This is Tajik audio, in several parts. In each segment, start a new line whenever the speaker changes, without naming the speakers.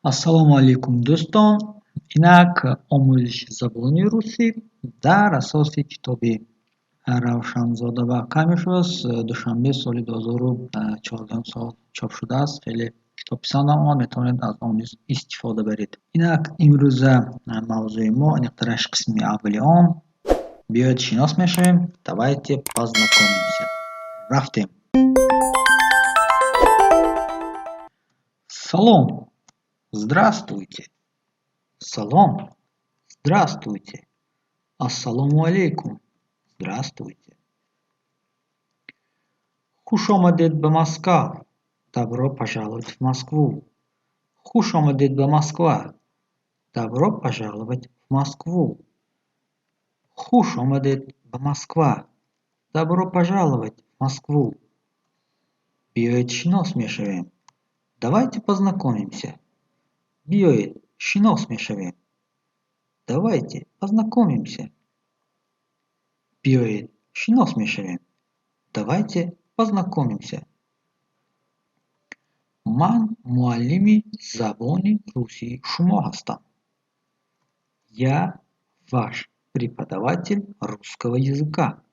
Ассалому алейкум, дӯстон. Инак омӯзиши забони русӣ дар асоси китоби Равшанзода ва Камишос душанбе соли 2014 сол чоп шудааст. Хеле китобписандам он, метавонед аз он истифода баред. Инак имрӯза мавзӯи мо иқтараш қисми аввали он. Биёед шинос мешавем. Давайте познакомимся. Рафтем. Салом. Здравствуйте. Салом. Здравствуйте. Ассаламу алейкум. Здравствуйте. Хуш омадед ба Москва. Добро пожаловать в Москву. Хуш омадед ба Москва. Добро пожаловать в Москву. Хуш омадед ба Москва. Добро пожаловать в Москву. Биёед шинос мешавем. Давайте познакомимся. Биёед шинос мешавем. Давайте познакомимся. Биёед шинос мешавем. Давайте познакомимся. Ман муаллими забони русии шумо ҳастам. Я ваш преподаватель русского языка.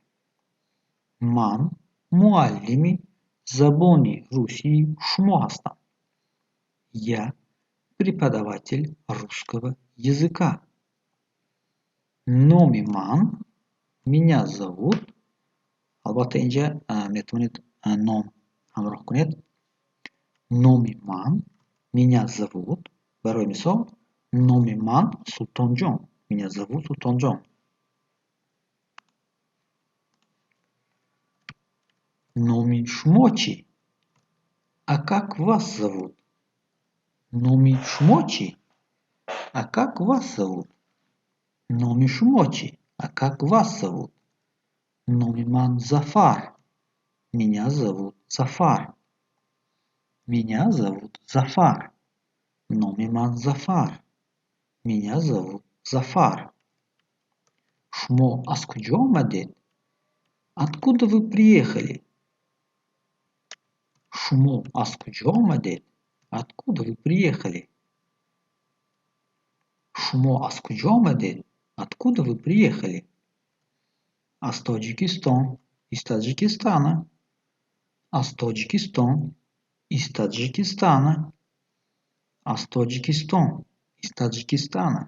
Ман муаллими забони русии шумо ҳастам. Я преподаватель русского языка. Номи ман, меня зовут. Албатта инҷа метавонед ном ҳамроҳ кунед. Номи ман, меня зовут. Барои мисол, номи ман Султонҷон. Меня зовут Султонҷон. Номи шумо чӣ? А как вас зовут? Номи шумо чӣ? А как вас зовут? Номи шумо чӣ? А как вас зовут? Номи ман Зафар. Меня зовут Зафар. Меня зовут Зафар. Номи ман Зафар. Меня зовут Зафар. Шумо аз куҷо омадед? Откуда вы приехали? Шумо аз куҷо омадед? Откуда вы приехали? Шумо аз куҷо омадед? Откуда вы приехали? Аз Тоҷикистон, из Таҷикистана. Аз Тоҷикистон, из Таҷикистана. Аз Тоҷикистон, из Таҷикистана.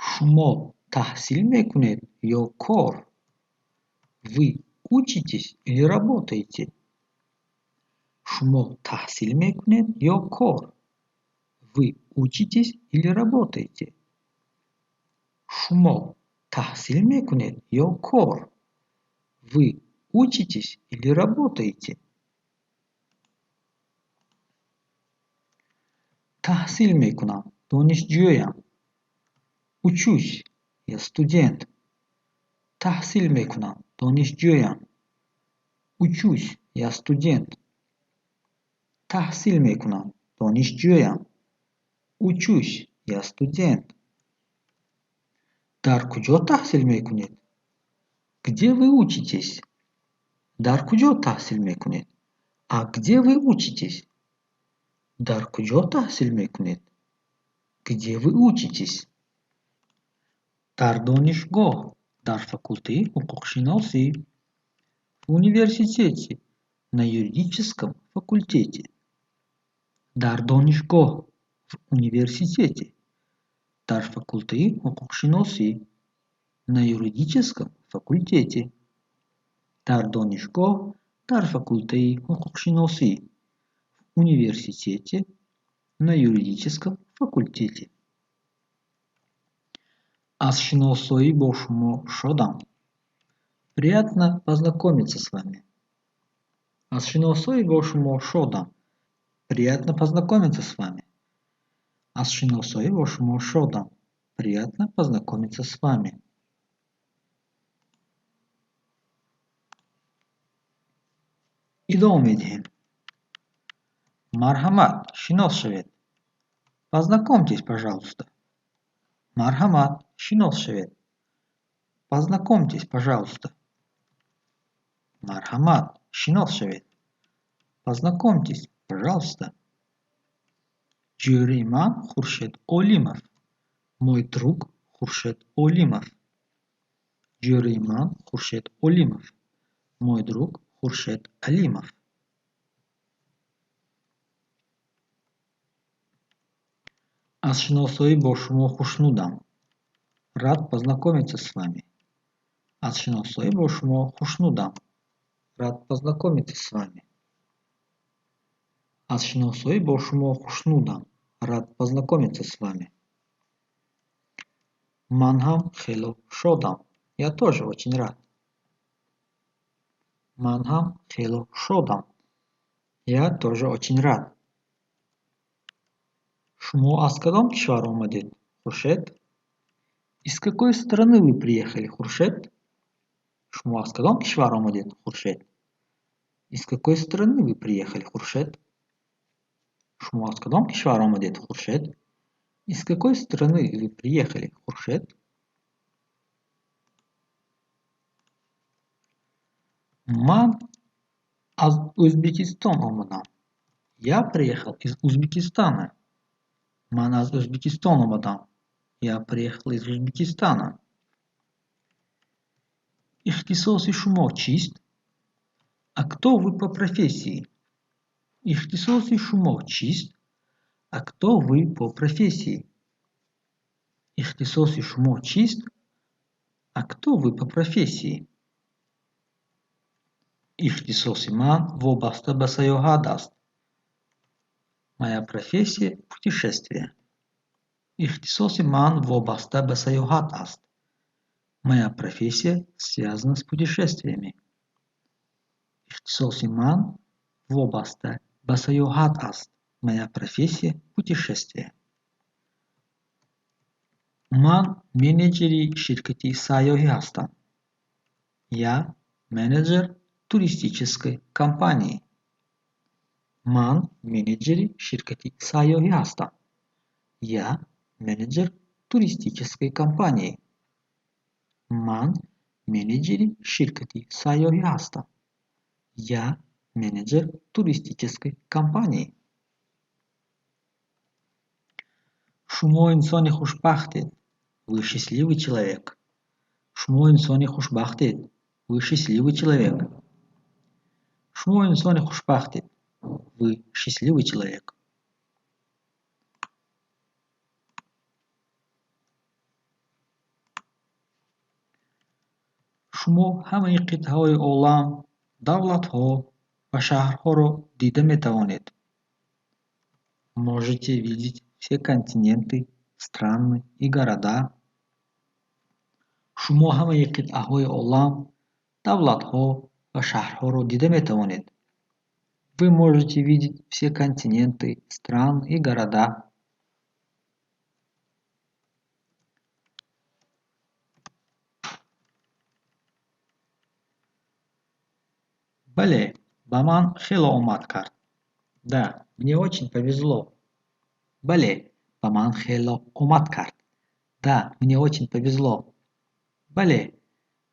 Шумо таҳсил мекунед ё кор? Вы учитесь или работаете? Шумо таҳсил мекунед ё кор? Вы учитесь или работаете? Шумо таҳсил мекунед ё кор? Вы учитесь или работаете? Таҳсил мекунам, донишҷӯям. Учусь, я студент. Таҳсил мекунам, донишҷӯям. Учусь, я студент. Таҳсил мекунам, донишҷӯям. Учусь, я студент. Дар куҷо таҳсил мекунед? Где вы учитесь? Дар куҷо таҳсил мекунед? А где вы учитесь? Дар куҷо таҳсил мекунед? Где вы учитесь? Дар донишгоҳ, дар факултаи ҳуқуқшиносӣ, в университете, на юридическом факультете. Дар донишгоҳ, в университете, дар факултаи ҳуқуқшиносӣ, на юридическом факультете. Дар донишгоҳ, дар факултаи ҳуқуқшиносӣ, в университете, на юридическом факультете. Аз шиносоӣ бо шумо шодам. Приятно познакомиться с вами. Аз шиносоӣ бо шумо шодам. Приятно познакомиться с вами. Аз шиносоӣ бо шумо шодам. Приятно познакомиться с вами. идома медиҳем. Марҳамат, шинос шавед. Познакомьтесь, пожалуйста. Марҳамат, шинос шавед. Познакомьтесь, пожалуйста. Марҳамат, шинос шавед. Познакомьтесь, пожалуйста. جوری من خورشید Олимов. Мой друг Хуршед Олимов. جوری من خورشید Олимов. Мой друг Хуршед Алимов. از شناسایی با شما خوشنودم. رад познакомиться с вами. از شناسایی با شما خوشنودم. رад познакомиться с вами. از شناسایی با شما خوشنودم. رад познакомиться с вами. من هم خیلی شدم. Я тоже очень рад. من هم خیلی شدم. Я тоже очень рад. شما از کدام کشور آمدید؟ خورشید؟ Из какой страны вы приехали, Хуршед? شما از کدام کشور آمدید؟ خورشید؟ Из какой страны вы приехали, خورشید؟ شما از کدام کشور آمدید؟ خورشید؟ Из какой страны вы приехали, خورشید؟ من از Узбекистан آمدم. Я приехал из Узбекистана. من از Узбекистан آمدم. Я приехал из Узбекистана. اختصاص شما چیست؟ А кто вы по профессии? اختصاص شما چیست؟ А кто вы по профессии? اختصاص شما چیست؟ А кто вы по профессии? اختصاص من وابسته به سیاحت است. Моя профессия – путешествие. اختصاص من وابسته به سیاحت است. Моя профессия связана с путешествиями. اختصاص من وابسته به سیاحت است. Моя профессия – путешествие. من менеджери شرکتی سیاحی هستم. Я менеджер туристической компании. من менеджери شرکتی سیاحی هستم. Я менеджер туристической компании. من менеджери شرکتی سیاحی هستم. Я менеджер туристической компании. شما انسان خوشبختید. Вы счастливый человек. شما انسان خوشبختید. Вы счастливый человек. شما انسان خوشبختید. Вы счастливый человек. شما همه قطعه‌های عالم، دولت‌ها و شهرها را دیده می‌توانید. Можете видеть все континенты, страны и города. شما همه قطعه‌های عالم، دولت‌ها و شهرها را دیده می‌توانید. Вы можете видеть все континенты, страны и города. بله، به من خیلی اومد کرد. Да, мне очень повезло. بله، به من خیلی اومد کرد. Да, мне очень повезло. بله،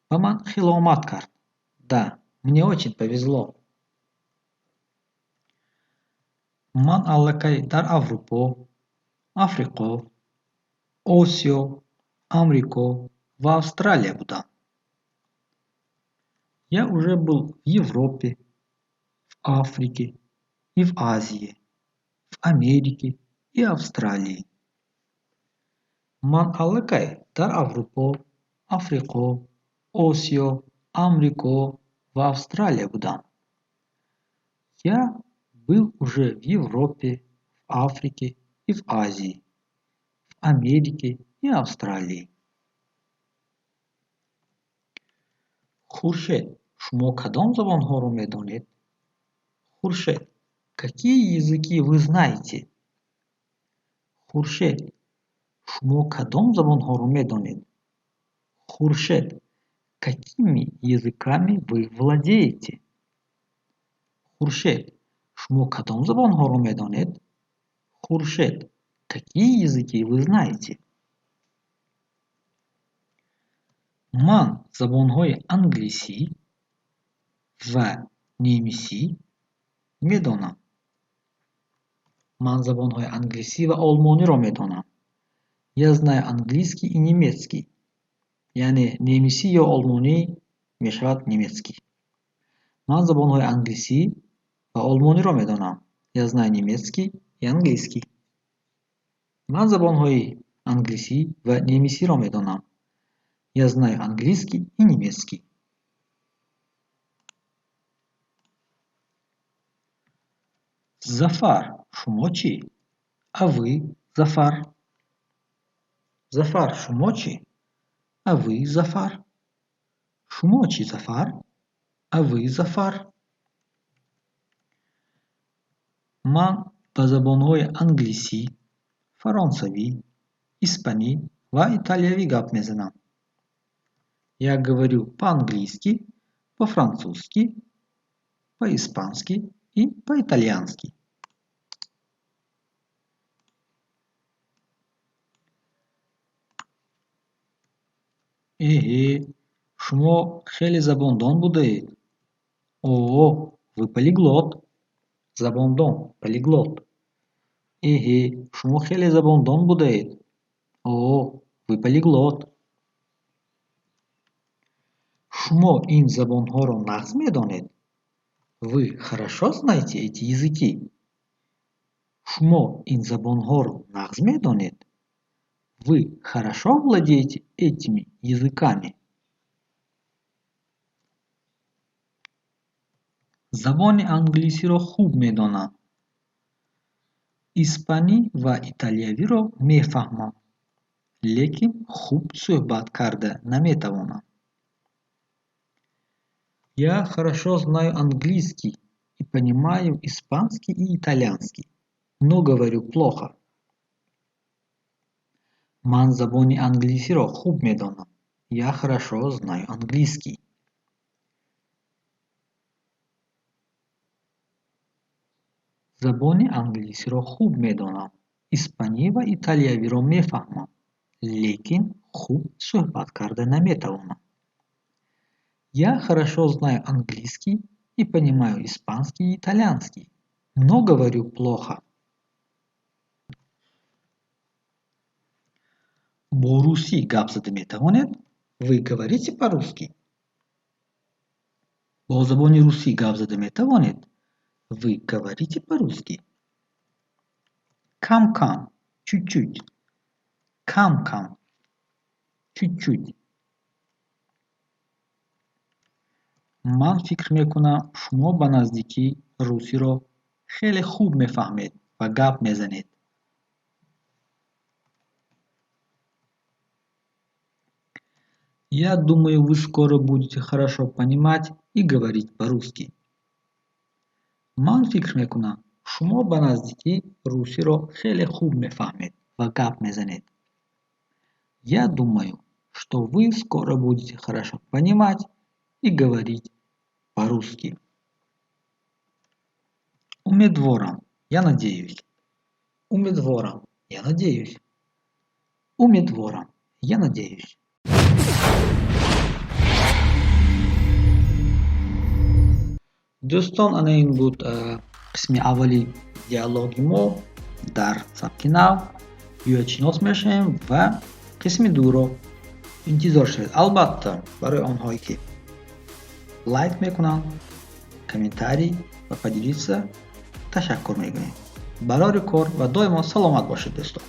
به من خیلی اومد کرد. Да, мне очень повезло. من allaqay در اروپا، آفریقا، آسیا، آمریکا و Австралия بودم. Я уже был в Европе, в Африке и в Азии, в Америке и Австралии. من allaqay در اروپا، آفریقا، آسیا، آمریکا و Австралия بودم. Я был уже в Европе, в Африке и в Азии, в Америке и Австралии. خورشید، شما کدام زبانها رو میدانید؟ خورشید، какие языки вы знаете? خورشید، شما کدام زبانها رو میدانید؟ خورشید، какими языками вы владеете? خورشید، شما کدام زبانها رو میدانید؟ خورشید، какие языки вы знаете? من زبانهای انگلیسی و نیمیسی میدانم. ман забонҳои англисӣ ва олмониро медонам. Я знаю английский и немецкий. Яъне немисӣ ё олмонӣ мешавад немецкий. Ман забонҳои англисӣ ва олмониро медонам. Я знаю немецкий и английский. Ман забонҳои англисӣ ва немисиро медонам. Я знаю английский и немецкий. Зафар, шумо чӣ? А вы, Зафар? Зафар, шумо чӣ? А вы, Зафар? Шумо чӣ, Зафар? А вы, Зафар? Ман ба забонҳои англисӣ, фаронсавӣ, испанӣ ва италиявӣ гап мезанам. Я говорю по-английски, по-французски, по-испански и по-итальянски. Шумо хеле забондон будаед. О, вы полиглот. Забондон, полиглот. Шумо хеле забондон будаед. О, вы полиглот. Шумо ин забонҳоро нағз медонед? Вы хорошо знаете эти языки? Шумо ин забонҳоро нағз медонед? Вы хорошо владеете этими языками? забони англисиро хуб медонам. Испанӣ ва италиявиро мефаҳмам, лекин хуб суҳбат карда наметавонам. Я хорошо знаю английский и понимаю испанский и итальянский, но говорю плохо. Ман забони англисиро хуб медонам. Я хорошо знаю английский. забони англисиро хуб медонам. Испанӣ ва италиявиро мефаҳмам, лекин хуб суҳбат карда наметавонам. Я хорошо знаю английский и понимаю испанский и итальянский, но говорю плохо. Бо русӣ гап зада метавонед? Вы говорите по-русски? Бо забони русӣ гап зада метавонед? Вы говорите по-русски? Кам-кам, чуть-чуть. Кам-кам, чуть-чуть. ман фикр мекунам шумо ба наздикӣ русиро хеле хуб мефаҳмед ва гап мезанед. Я думаю, вы скоро будете хорошо понимать и говорить по-русски. ман фикр мекунам шумо ба наздикӣ русиро хеле хуб мефаҳмед ва гап мезанед. Я думаю, что вы скоро будете хорошо понимать и говорить по-русски. Умедворам, я надеюсь. Умедворам, я надеюсь. Умедворам, я надеюсь. дӯстон, ана ин буд қисми аввали диалоги мо дар сабки нав. ҳуятшинос мешавем ва қисми дуро интизор шавед. Албатта барои онҳое ки лайк мекунанд, комментарий ва поделиться ташаккур мегӯем. Барори кор ва доимо саломат бошед дӯстон.